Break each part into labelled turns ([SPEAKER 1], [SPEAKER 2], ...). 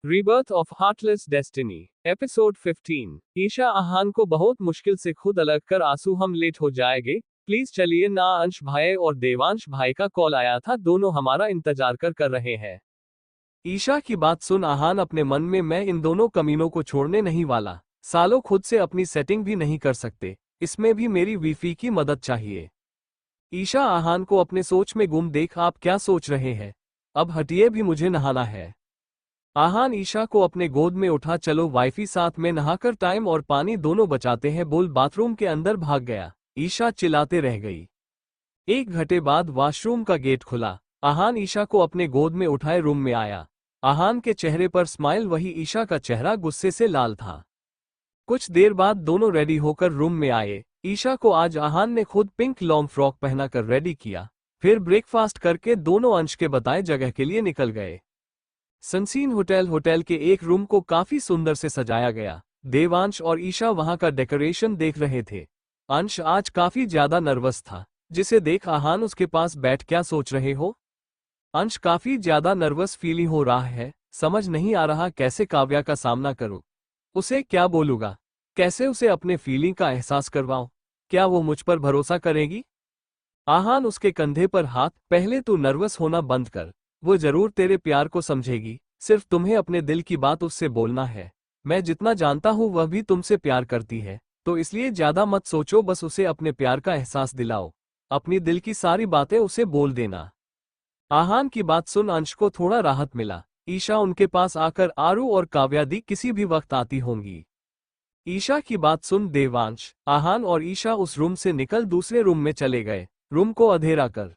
[SPEAKER 1] Rebirth of heartless destiny episode 15। Isha Ahaan को बहुत मुश्किल से खुद अलग कर आंसू हम लेट हो जाएंगे प्लीज चलिए ना। अंश भाई और देवांश भाई का कॉल आया था, दोनों हमारा इंतजार कर रहे हैं। ईशा की बात सुन आहान अपने मन में, मैं इन दोनों कमीनों को छोड़ने नहीं वाला। सालों खुद से अपनी सेटिंग भी नहीं कर सकते, इसमें भी मेरी वीफी की मदद चाहिए। ईशा आहान को अपने सोच में गुम देख, आप क्या सोच रहे हैं? अब हटिए, भी मुझे नहाना है। आहान ईशा को अपने गोद में उठा, चलो वाइफी साथ में नहाकर टाइम और पानी दोनों बचाते हैं बोल बाथरूम के अंदर भाग गया। ईशा चिल्लाते रह गई। 1 घंटे बाद वॉशरूम का गेट खुला। आहान ईशा को अपने गोद में उठाए रूम में आया। आहान के चेहरे पर स्माइल, वही ईशा का चेहरा गुस्से से लाल था। कुछ देर बाद दोनों रेडी होकर रूम में आए। ईशा को आज आहान ने खुद पिंक लॉन्ग फ्रॉक पहनाकर रेडी किया। फिर ब्रेकफास्ट करके दोनों अंश के बताए जगह के लिए निकल गए। सनसीन होटल के एक रूम को काफी सुंदर से सजाया गया। देवांश और ईशा वहां का डेकोरेशन देख रहे थे। अंश आज काफी ज्यादा नर्वस था, जिसे देख आहान उसके पास बैठ, क्या सोच रहे हो? अंश काफी ज्यादा नर्वस फीलिंग हो रहा है, समझ नहीं आ रहा कैसे काव्या का सामना करूं। उसे क्या बोलूंगा, कैसे उसे अपने फीलिंग का एहसास करवाऊं? क्या वो मुझ पर भरोसा करेगी? आहान उसके कंधे पर हाथ, पहले तू नर्वस होना बंद कर, वो जरूर तेरे प्यार को समझेगी। सिर्फ तुम्हें अपने दिल की बात उससे बोलना है। मैं जितना जानता हूं वह भी तुमसे प्यार करती है, तो इसलिए ज्यादा मत सोचो, बस उसे अपने प्यार का एहसास दिलाओ। अपनी दिल की सारी बातें उसे बोल देना। आहान की बात सुन अंश को थोड़ा राहत मिला। ईशा उनके पास आकर आरू और काव्या दी किसी भी वक्त आती होंगी। ईशा की बात सुन देवांश, आहान और ईशा उस रूम से निकल दूसरे रूम में चले गए, रूम को अंधेरा कर।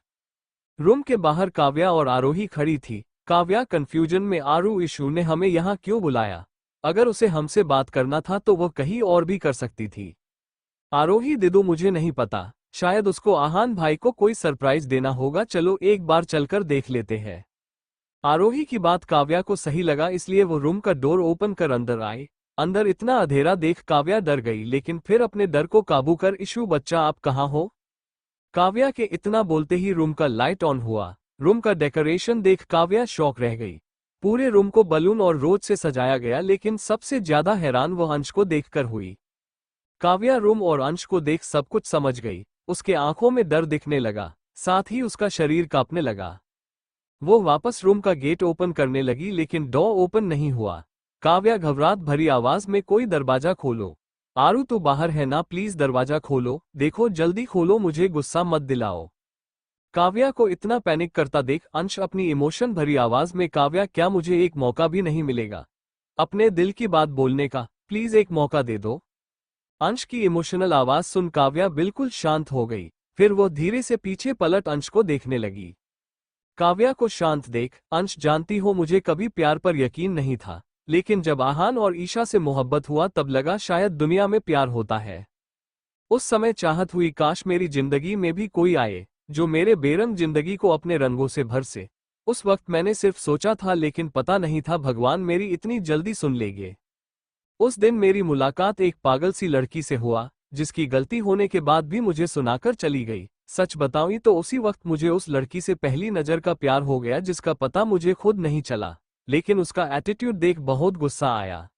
[SPEAKER 1] रूम के बाहर काव्या और आरोही खड़ी थी। काव्या कंफ्यूजन में, आरू इशू ने हमें यहाँ क्यों बुलाया? अगर उसे हमसे बात करना था तो वो कहीं और भी कर सकती थी। आरोही दिदू, मुझे नहीं पता, शायद उसको आहान भाई को कोई सरप्राइज देना होगा, चलो एक बार चलकर देख लेते हैं। आरोही की बात काव्या को सही लगा, इसलिए वो रूम का डोर ओपन कर अंदर आए। अंदर इतना अंधेरा देख काव्या डर गई, लेकिन फिर अपने डर को काबू कर, इशू बच्चा आप कहाँ हो? काव्या के इतना बोलते ही रूम का लाइट ऑन हुआ। रूम का डेकोरेशन देख काव्या शॉक रह गई। पूरे रूम को बलून और रोज से सजाया गया, लेकिन सबसे ज्यादा हैरान वो अंश को देखकर हुई। काव्या रूम और अंश को देख सब कुछ समझ गई। उसके आंखों में डर दिखने लगा, साथ ही उसका शरीर कांपने लगा। वो वापस रूम का गेट ओपन करने लगी, लेकिन डोर ओपन नहीं हुआ। काव्या घबराहट भरी आवाज में, कोई दरवाजा खोलो। आरू तो बाहर है ना, प्लीज दरवाजा खोलो, देखो जल्दी खोलो, मुझे गुस्सा मत दिलाओ। काव्या को इतना पैनिक करता देख अंश अपनी इमोशन भरी आवाज में, काव्या क्या मुझे एक मौका भी नहीं मिलेगा अपने दिल की बात बोलने का? प्लीज एक मौका दे दो। अंश की इमोशनल आवाज सुन काव्या बिल्कुल शांत हो गई। फिर वो धीरे से पीछे पलट अंश को देखने लगी। काव्या को शांत देख, अंश जानती हो मुझे कभी प्यार पर यकीन नहीं था, लेकिन जब आहान और ईशा से मोहब्बत हुआ तब लगा शायद दुनिया में प्यार होता है। उस समय चाहत हुई काश मेरी जिंदगी में भी कोई आए जो मेरे बेरंग जिंदगी को अपने रंगों से भर से। उस वक्त मैंने सिर्फ सोचा था, लेकिन पता नहीं था भगवान मेरी इतनी जल्दी सुन लेंगे। उस दिन मेरी मुलाकात एक पागल सी लड़की से हुआ, जिसकी गलती होने के बाद भी मुझे सुनाकर चली गई। सच बताऊं तो उसी वक्त मुझे उस लड़की से पहली नजर का प्यार हो गया, जिसका पता मुझे खुद नहीं चला, लेकिन उसका एटीट्यूड देख बहुत गुस्सा आया।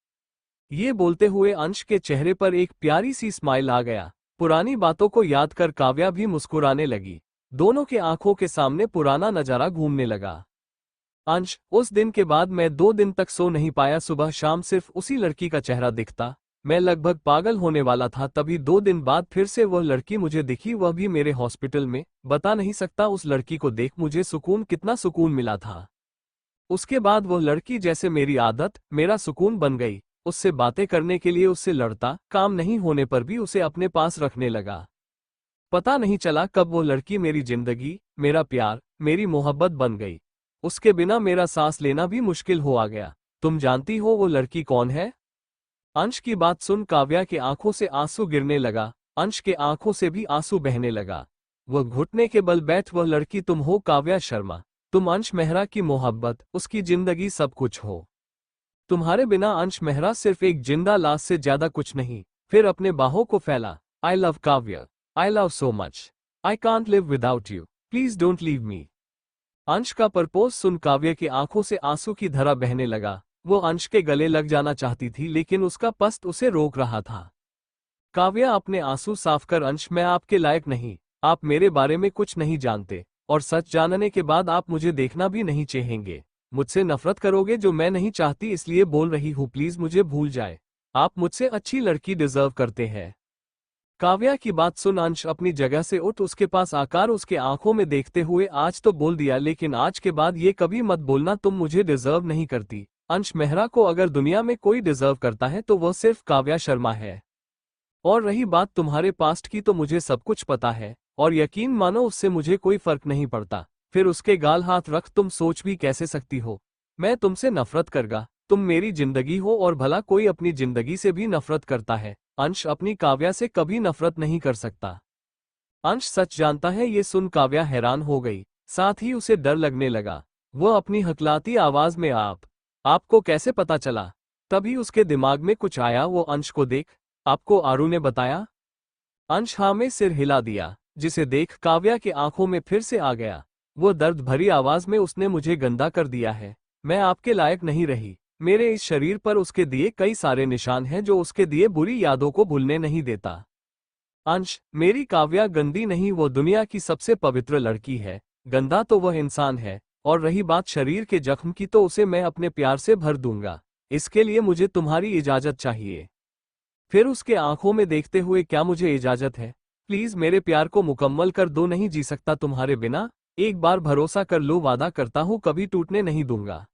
[SPEAKER 1] ये बोलते हुए अंश के चेहरे पर एक प्यारी सी स्माइल आ गया। पुरानी बातों को याद कर काव्या भी मुस्कुराने लगी। दोनों के आंखों के सामने पुराना नजारा घूमने लगा। अंश, उस दिन के बाद मैं 2 दिन तक सो नहीं पाया, सुबह शाम सिर्फ उसी लड़की का चेहरा दिखता। मैं लगभग पागल होने वाला था, तभी 2 दिन बाद फिर से वह लड़की मुझे दिखी, वह भी मेरे हॉस्पिटल में। बता नहीं सकता उस लड़की को देख मुझे कितना सुकून मिला था। उसके बाद वो लड़की जैसे मेरी आदत, मेरा सुकून बन गई। उससे बातें करने के लिए उससे लड़ता, काम नहीं होने पर भी उसे अपने पास रखने लगा। पता नहीं चला कब वो लड़की मेरी जिंदगी, मेरा प्यार, मेरी मोहब्बत बन गई। उसके बिना मेरा सांस लेना भी मुश्किल हो आ गया। तुम जानती हो वो लड़की कौन है? अंश की बात सुन काव्या के आंखों से आंसू गिरने लगा। अंश के आंखों से भी आंसू बहने लगा। वह घुटने के बल बैठ, वह लड़की तुम हो काव्या शर्मा। तुम अंश मेहरा की मोहब्बत, उसकी जिंदगी सब कुछ हो। तुम्हारे बिना अंश मेहरा सिर्फ एक जिंदा लाश से ज्यादा कुछ नहीं। फिर अपने बाहों को फैला। I love Kavya, I love so much, I can't live without you, please don't leave me. अंश का प्रपोज सुन काव्या की आंखों से आंसू की धारा बहने लगा। वो अंश के गले लग जाना चाहती थी लेकिन उसका पस्त उसे रोक रहा था। काव्या अपने आंसू साफ कर, अंश मैं आपके लायक नहीं, आप मेरे बारे में कुछ नहीं जानते, और सच जानने के बाद आप मुझे देखना भी नहीं चाहेंगे। मुझसे नफरत करोगे जो मैं नहीं चाहती, इसलिए बोल रही हूँ, प्लीज मुझे भूल जाए। आप मुझसे अच्छी लड़की डिजर्व करते हैं। काव्या की बात सुन अंश अपनी जगह से उठ उसके पास आकर उसके आंखों में देखते हुए आज तो बोल दिया, लेकिन आज के बाद ये कभी मत बोलना तुम मुझे डिजर्व नहीं करती। अंश मेहरा को अगर दुनिया में कोई डिजर्व करता है तो वह सिर्फ काव्या शर्मा है। और रही बात तुम्हारे पास्ट की, तो मुझे सब कुछ पता है, और यकीन मानो उससे मुझे कोई फर्क नहीं पड़ता। फिर उसके गाल हाथ रख, तुम सोच भी कैसे सकती हो मैं तुमसे नफरत करगा। तुम मेरी जिंदगी हो और भला कोई अपनी जिंदगी से भी नफरत करता है। अंश अपनी काव्या से कभी नफरत नहीं कर सकता। अंश सच जानता है। ये सुन काव्या हैरान हो गई, साथ ही उसे डर लगने लगा। वह अपनी हकलाती आवाज में आपको कैसे पता चला? तभी उसके दिमाग में कुछ आया। वो अंश को देख, आपको आरू ने बताया? अंश हाँ में सिर हिला दिया, जिसे देख काव्या की आंखों में फिर से आ गया। वो दर्द भरी आवाज में, उसने मुझे गंदा कर दिया है, मैं आपके लायक नहीं रही। मेरे इस शरीर पर उसके दिए कई सारे निशान हैं जो उसके दिए बुरी यादों को भूलने नहीं देता। अंश, मेरी काव्या गंदी नहीं, वो दुनिया की सबसे पवित्र लड़की है। गंदा तो वह इंसान है, और रही बात शरीर के जख्म की, तो उसे मैं अपने प्यार से भर दूंगा। इसके लिए मुझे तुम्हारी इजाजत चाहिए। फिर उसके आंखों में देखते हुए, क्या मुझे इजाजत है? प्लीज मेरे प्यार को मुकम्मल कर दो, नहीं जी सकता तुम्हारे बिना। एक बार भरोसा कर लो, वादा करता हूं कभी टूटने नहीं दूंगा।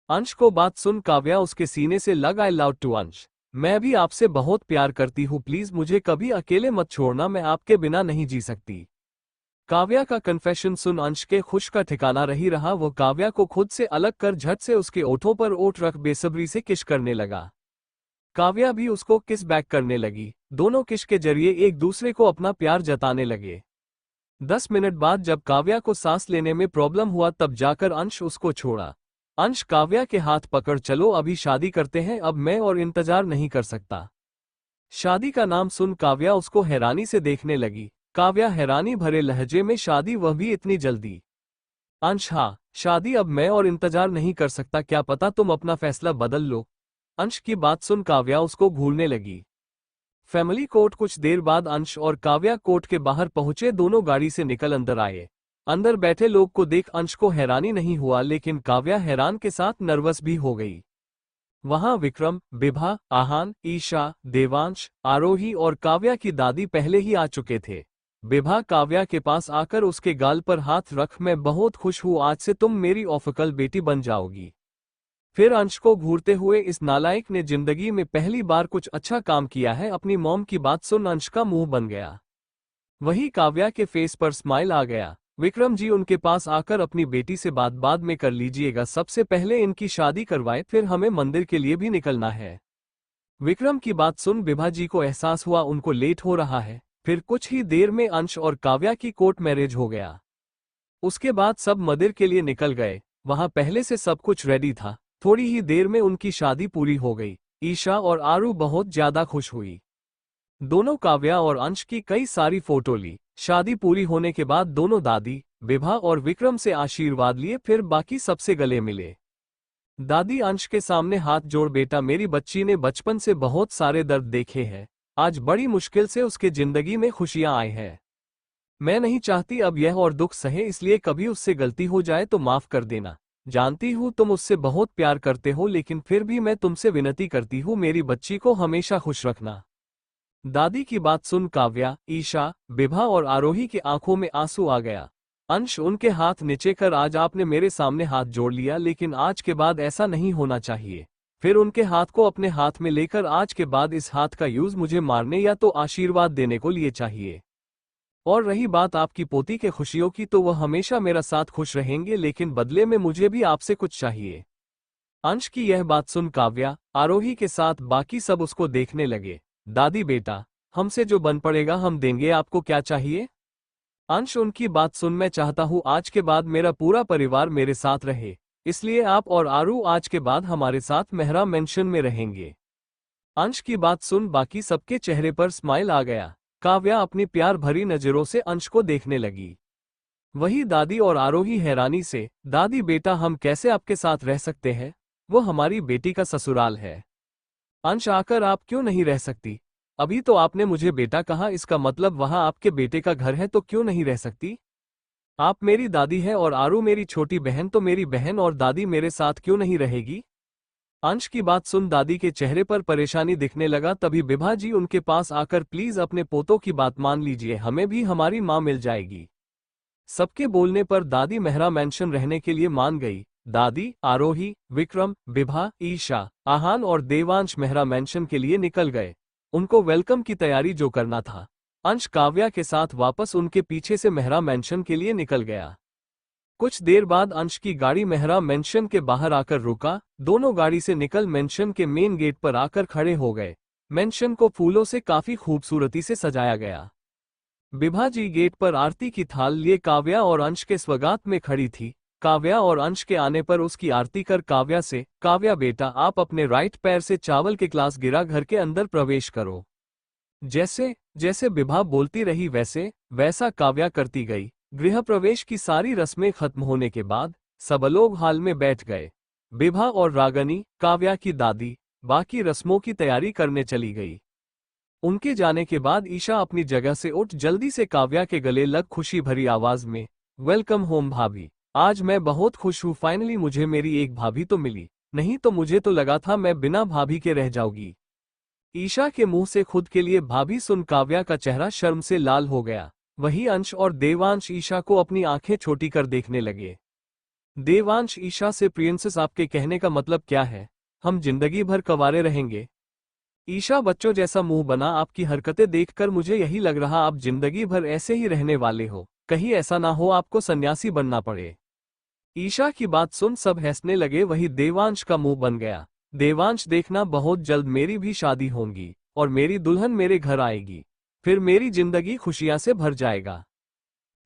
[SPEAKER 1] अंश को बात सुन काव्या उसके सीने से लग, आई लव टू अंश, मैं भी आपसे बहुत प्यार करती हूँ, प्लीज मुझे कभी अकेले मत छोड़ना, मैं आपके बिना नहीं जी सकती। काव्या का कन्फेशन सुन अंश के खुश का ठिकाना रही रहा। वो काव्या को खुद से अलग कर झट से उसके ओठों पर ओठ रख बेसब्री से किस करने लगा। काव्या भी उसको किस बैक करने लगी। दोनों किस के जरिए एक दूसरे को अपना प्यार जताने लगे। 10 मिनट बाद जब काव्या को सांस लेने में प्रॉब्लम हुआ, तब जाकर अंश उसको छोड़ा। अंश काव्या के हाथ पकड़, चलो अभी शादी करते हैं, अब मैं और इंतजार नहीं कर सकता। शादी का नाम सुन काव्या उसको हैरानी से देखने लगी। काव्या हैरानी भरे लहजे में, शादी, वह भी इतनी जल्दी? अंश, हाँ शादी, अब मैं और इंतजार नहीं कर सकता, क्या पता तुम अपना फैसला बदल लो। अंश की बात सुन काव्या उसको घूरने लगी। Family court. कुछ देर बाद अंश और काव्या कोर्ट के बाहर पहुंचे। दोनों गाड़ी से निकल अंदर आए। अंदर बैठे लोग को देख अंश को हैरानी नहीं हुआ, लेकिन काव्या हैरान के साथ नर्वस भी हो गई। वहां विक्रम, बिभा, आहान, ईशा, देवांश, आरोही और काव्या की दादी पहले ही आ चुके थे। बिभा काव्या के पास आकर उसके गाल पर हाथ रख, मैं बहुत खुश हूं, आज से तुम मेरी ऑफिकल बेटी बन जाओगी। फिर अंश को घूरते हुए, इस नालायक ने जिंदगी में पहली बार कुछ अच्छा काम किया है। अपनी मॉम की बात सुन अंश का मुंह बन गया। वही काव्या के फेस पर स्माइल आ गया। विक्रम जी उनके पास आकर, अपनी बेटी से बात बाद में कर लीजिएगा, सबसे पहले इनकी शादी करवाए, फिर हमें मंदिर के लिए भी निकलना है। विक्रम की बात सुन बिभा जी को एहसास हुआ उनको लेट हो रहा है। फिर कुछ ही देर में अंश और काव्या की कोर्ट मैरिज हो गया। उसके बाद सब मंदिर के लिए निकल गए। वहां पहले से सब कुछ रेडी था। थोड़ी ही देर में उनकी शादी पूरी हो गई। ईशा और आरू बहुत ज्यादा खुश हुई। दोनों काव्या और अंश की कई सारी फोटो ली। शादी पूरी होने के बाद दोनों दादी, बिभा और विक्रम से आशीर्वाद लिए, फिर बाकी सबसे गले मिले। दादी अंश के सामने हाथ जोड़, बेटा मेरी बच्ची ने बचपन से बहुत सारे दर्द देखे हैं, आज बड़ी मुश्किल से उसके जिंदगी में खुशियां आई हैं। मैं नहीं चाहती अब यह और दुख सहे, इसलिए कभी उससे गलती हो जाए तो माफ कर देना। जानती हूँ तुम उससे बहुत प्यार करते हो, लेकिन फिर भी मैं तुमसे विनती करती हूँ, मेरी बच्ची को हमेशा खुश रखना। दादी की बात सुन काव्या, ईशा, बिभा और आरोही की आंखों में आंसू आ गया। अंश उनके हाथ नीचे कर, आज आपने मेरे सामने हाथ जोड़ लिया, लेकिन आज के बाद ऐसा नहीं होना चाहिए। फिर उनके हाथ को अपने हाथ में लेकर, आज के बाद इस हाथ का यूज मुझे मारने या तो आशीर्वाद देने को लिए चाहिए। और रही बात आपकी पोती के खुशियों की, तो वह हमेशा मेरा साथ खुश रहेंगे, लेकिन बदले में मुझे भी आपसे कुछ चाहिए। अंश की यह बात सुन काव्या, आरोही के साथ बाकी सब उसको देखने लगे। दादी बेटा, हमसे जो बन पड़ेगा हम देंगे, आपको क्या चाहिए? अंश उनकी बात सुन, मैं चाहता हूँ आज के बाद मेरा पूरा परिवार मेरे साथ रहे, इसलिए आप और आरू आज के बाद हमारे साथ मेहरा मेंशन में रहेंगे। अंश की बात सुन बाकी सबके चेहरे पर स्माइल आ गया। काव्या अपनी प्यार भरी नजरों से अंश को देखने लगी। वही दादी और आरोही हैरानी से, दादी बेटा हम कैसे आपके साथ रह सकते हैं? वो हमारी बेटी का ससुराल है। अंश आकर आप क्यों नहीं रह सकती? अभी तो आपने मुझे बेटा कहा, इसका मतलब वहां आपके बेटे का घर है, तो क्यों नहीं रह सकती? आप मेरी दादी है और आरू मेरी छोटी बहन, तो मेरी बहन और दादी मेरे साथ क्यों नहीं रहेगी? अंश की बात सुन दादी के चेहरे पर परेशानी दिखने लगा। तभी बिभा जी उनके पास आकर, प्लीज अपने पोतों की बात मान लीजिए, हमें भी हमारी माँ मिल जाएगी। सबके बोलने पर दादी मेहरा मेंशन रहने के लिए मान गई। दादी, आरोही, विक्रम, बिभा, ईशा, आहान और देवांश मेहरा मेंशन के लिए निकल गए। उनको वेलकम की तैयारी जो करना था। अंश काव्या के साथ वापस उनके पीछे से मेहरा मेंशन के लिए निकल गया। कुछ देर बाद अंश की गाड़ी मेहरा मेंशन के बाहर आकर रुका। दोनों गाड़ी से निकल मेंशन के मेन गेट पर आकर खड़े हो गए। मेंशन को फूलों से काफी खूबसूरती से सजाया गया। बिभा जी गेट पर आरती की थाल लिए काव्या और अंश के स्वागत में खड़ी थी। काव्या और अंश के आने पर उसकी आरती कर काव्या से, काव्या बेटा, आप अपने राइट पैर से चावल के ग्लास गिरा घर के अंदर प्रवेश करो। जैसे जैसे बिभा बोलती रही वैसे वैसा काव्या करती गई। गृह प्रवेश की सारी रस्में खत्म होने के बाद सब लोग हाल में बैठ गए। बिभा और रागनी, काव्या की दादी, बाकी रस्मों की तैयारी करने चली गई। उनके जाने के बाद ईशा अपनी जगह से उठ जल्दी से काव्या के गले लग खुशी भरी आवाज में, वेलकम होम भाभी। आज मैं बहुत खुश हूँ, फाइनली मुझे मेरी एक भाभी तो मिली, नहीं तो मुझे तो लगा था मैं बिना भाभी के रह जाऊंगी। ईशा के मुंह से खुद के लिए भाभी सुन काव्या का चेहरा शर्म से लाल हो गया। वहीं अंश और देवांश ईशा को अपनी आंखें छोटी कर देखने लगे। देवांश ईशा से, प्रिंसेस आपके कहने का मतलब क्या है? हम जिंदगी भर कंवारे रहेंगे? ईशा बच्चों जैसा मुंह बना, आपकी हरकतें देखकर मुझे यही लग रहा आप जिंदगी भर ऐसे ही रहने वाले हो, कहीं ऐसा ना हो आपको सन्यासी बनना पड़े। ईशा की बात सुन सब हंसने लगे। वही देवांश का मुंह बन गया। देवांश देखना, बहुत जल्द मेरी भी शादी होगी और मेरी दुल्हन मेरे घर आएगी, फिर मेरी जिंदगी खुशियां से भर जाएगा।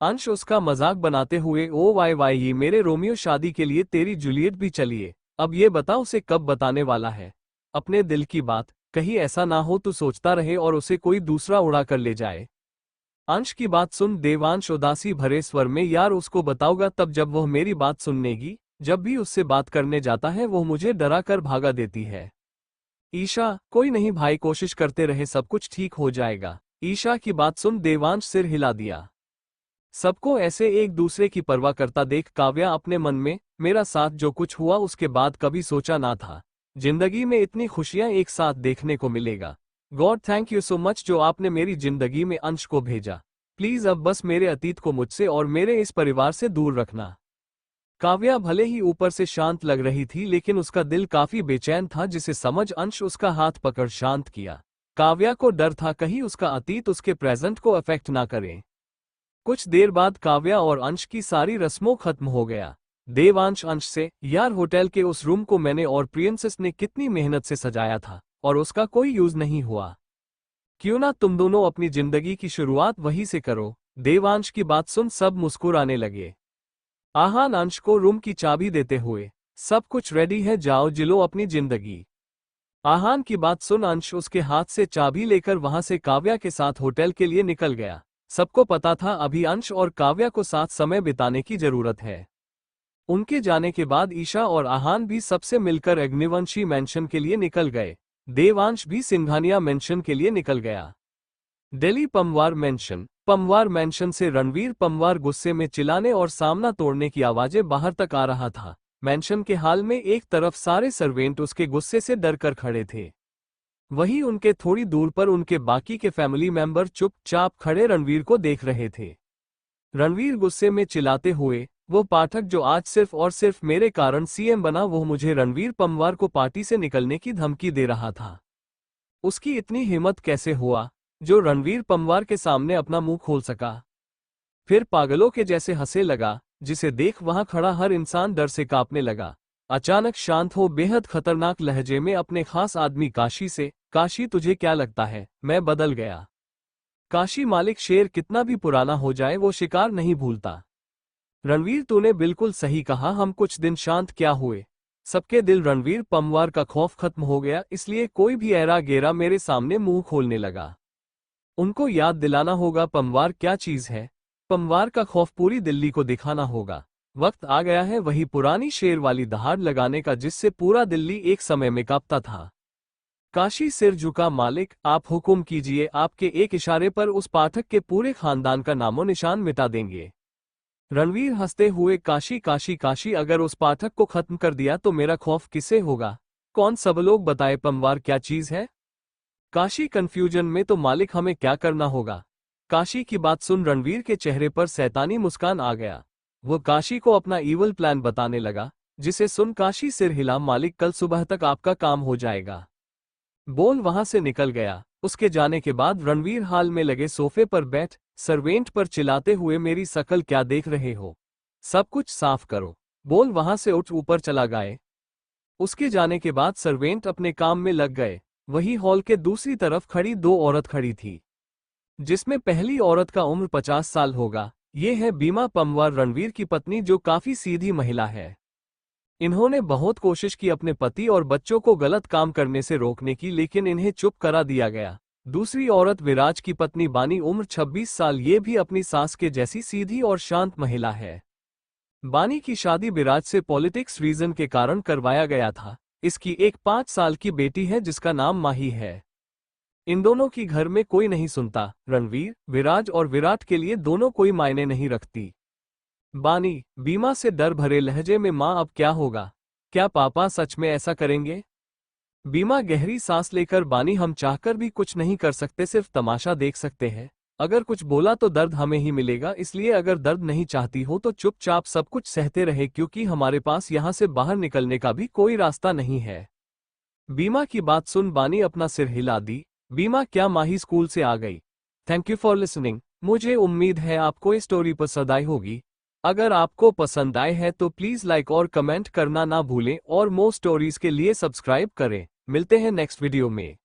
[SPEAKER 1] अंश उसका मजाक बनाते हुए, ओ वाई वाई, ये मेरे रोमियो, शादी के लिए तेरी जूलियट भी चलिए। अब ये बता उसे कब बताने वाला है अपने दिल की बात? कहीं ऐसा ना हो तू सोचता रहे और उसे कोई दूसरा उड़ा कर ले जाए। अंश की बात सुन देवांश उदासी भरे स्वर में, यार उसको बताऊंगा तब जब वह मेरी बात सुननेगी। जब भी उससे बात करने जाता है वो मुझे डरा कर भागा देती है। ईशा, कोई नहीं भाई, कोशिश करते रहे, सब कुछ ठीक हो जाएगा। ईशा की बात सुन देवांश सिर हिला दिया। सबको ऐसे एक दूसरे की परवाह करता देख काव्या अपने मन में, मेरा साथ जो कुछ हुआ उसके बाद कभी सोचा ना था जिंदगी में इतनी खुशियां एक साथ देखने को मिलेगा। God thank you so much जो आपने मेरी जिंदगी में अंश को भेजा। प्लीज अब बस मेरे अतीत को मुझसे और मेरे इस परिवार से दूर रखना। काव्या भले ही ऊपर से शांत लग रही थी लेकिन उसका दिल काफी बेचैन था, जिसे समझ अंश उसका हाथ पकड़ शांत किया। काव्या को डर था कहीं उसका अतीत उसके प्रेजेंट को अफेक्ट ना करे। कुछ देर बाद काव्या और अंश की सारी रस्मों खत्म हो गया। देवांश अंश से, यार होटल के उस रूम को मैंने और प्रिंसेस ने कितनी मेहनत से सजाया था और उसका कोई यूज नहीं हुआ, क्यों ना तुम दोनों अपनी जिंदगी की शुरुआत वहीं से करो। देवांश की बात सुन सब मुस्कुराने लगे। आहान अंश को रूम की चाबी देते हुए, सब कुछ रेडी है, जाओ जिलो अपनी जिंदगी। आहान की बात सुन अंश उसके हाथ से चाबी लेकर वहां से काव्या के साथ होटल के लिए निकल गया। सबको पता था अभी अंश और काव्या को साथ समय बिताने की जरूरत है। उनके जाने के बाद ईशा और आहान भी सबसे मिलकर अग्निवंशी मेंशन के लिए निकल गए। देवांश भी सिंघानिया मेंशन के लिए निकल गया। दिल्ली पमवार मेंशन से रणवीर पमवार गुस्से में चिल्लाने और सामना तोड़ने की आवाजें बाहर तक आ रहा था। मेंशन के हाल में एक तरफ सारे सर्वेंट उसके गुस्से से डर कर खड़े थे, वहीं उनके थोड़ी दूर पर उनके बाकी के फैमिली मेंबर चुपचाप खड़े रणवीर को देख रहे थे। रणवीर गुस्से में चिल्लाते हुए, वो पाठक जो आज सिर्फ और सिर्फ मेरे कारण सीएम बना, वो मुझे रणवीर पमवार को पार्टी से निकलने की धमकी दे रहा था। उसकी इतनी हिम्मत कैसे हुआ जो रणवीर पमवार के सामने अपना मुंह खोल सका? फिर पागलों के जैसे हंसे लगा, जिसे देख वहां खड़ा हर इंसान डर से कांपने लगा। अचानक शांत हो बेहद खतरनाक लहजे में अपने खास आदमी काशी से, काशी तुझे क्या लगता है मैं बदल गया? काशी मालिक, शेर कितना भी पुराना हो जाए वो शिकार नहीं भूलता। रणवीर तूने बिल्कुल सही कहा, हम कुछ दिन शांत क्या हुए, सबके दिल रणवीर पमवार का खौफ खत्म हो गया, इसलिए कोई भी ऐरा गेरा मेरे सामने मुंह खोलने लगा। उनको याद दिलाना होगा पमवार क्या चीज है, पमवार का खौफ पूरी दिल्ली को दिखाना होगा। वक्त आ गया है वही पुरानी शेर वाली दहाड़ लगाने का जिससे पूरा दिल्ली एक समय में कांपता था। काशी सिर झुका, मालिक आप हुक्म कीजिए, आपके एक इशारे पर उस पाठक के पूरे खानदान का नामो निशान मिटा देंगे। रणवीर हंसते हुए, काशी काशी काशी, अगर उस पाठक को खत्म कर दिया तो मेरा खौफ किससे होगा? कौन सब लोग बताए पमवार क्या चीज है? काशी कंफ्यूजन में, तो मालिक हमें क्या करना होगा? काशी की बात सुन रणवीर के चेहरे पर शैतानी मुस्कान आ गया। वो काशी को अपना ईवल प्लान बताने लगा, जिसे सुन काशी सिर हिला, मालिक कल सुबह तक आपका काम हो जाएगा। बोल वहां से निकल गया। उसके जाने के बाद रणवीर हाल में लगे सोफे पर बैठ सर्वेंट पर चिल्लाते हुए, मेरी शकल क्या देख रहे हो? सब कुछ साफ करो। बोल वहां से उठ ऊपर चला गए। उसके जाने के बाद सर्वेंट अपने काम में लग गए। वही हॉल के दूसरी तरफ खड़ी दो औरत खड़ी थी, जिसमें पहली औरत का उम्र 50 साल होगा। ये है बीमा पमवार, रणवीर की पत्नी, जो काफी सीधी महिला है। इन्होंने बहुत कोशिश की अपने पति और बच्चों को गलत काम करने से रोकने की, लेकिन इन्हें चुप करा दिया गया। दूसरी औरत विराज की पत्नी बानी, उम्र 26 साल, ये भी अपनी सास के जैसी सीधी और शांत महिला है। बानी की शादी विराज से पॉलिटिक्स रीजन के कारण करवाया गया था। इसकी एक 5 साल की बेटी है जिसका नाम माही है। इन दोनों की घर में कोई नहीं सुनता। रणवीर, विराज और विराट के लिए दोनों कोई मायने नहीं रखती। बानी बीमा से डर भरे लहजे में, माँ अब क्या होगा? क्या पापा सच में ऐसा करेंगे? बीमा गहरी सांस लेकर, बानी हम चाहकर भी कुछ नहीं कर सकते, सिर्फ तमाशा देख सकते हैं। अगर कुछ बोला तो दर्द हमें ही मिलेगा, इसलिए अगर दर्द नहीं चाहती हो तो चुपचाप सब कुछ सहते रहे, क्योंकि हमारे पास यहाँ से बाहर निकलने का भी कोई रास्ता नहीं है। बीमा की बात सुन बानी अपना सिर हिला दी। बीमा, क्या माही स्कूल से आ गई? Thank you for listening. मुझे उम्मीद है आपको ये स्टोरी पसंद आई होगी। अगर आपको पसंद आए है तो प्लीज लाइक और कमेंट करना ना भूलें, और मोर स्टोरीज के लिए सब्सक्राइब करें। मिलते हैं नेक्स्ट वीडियो में।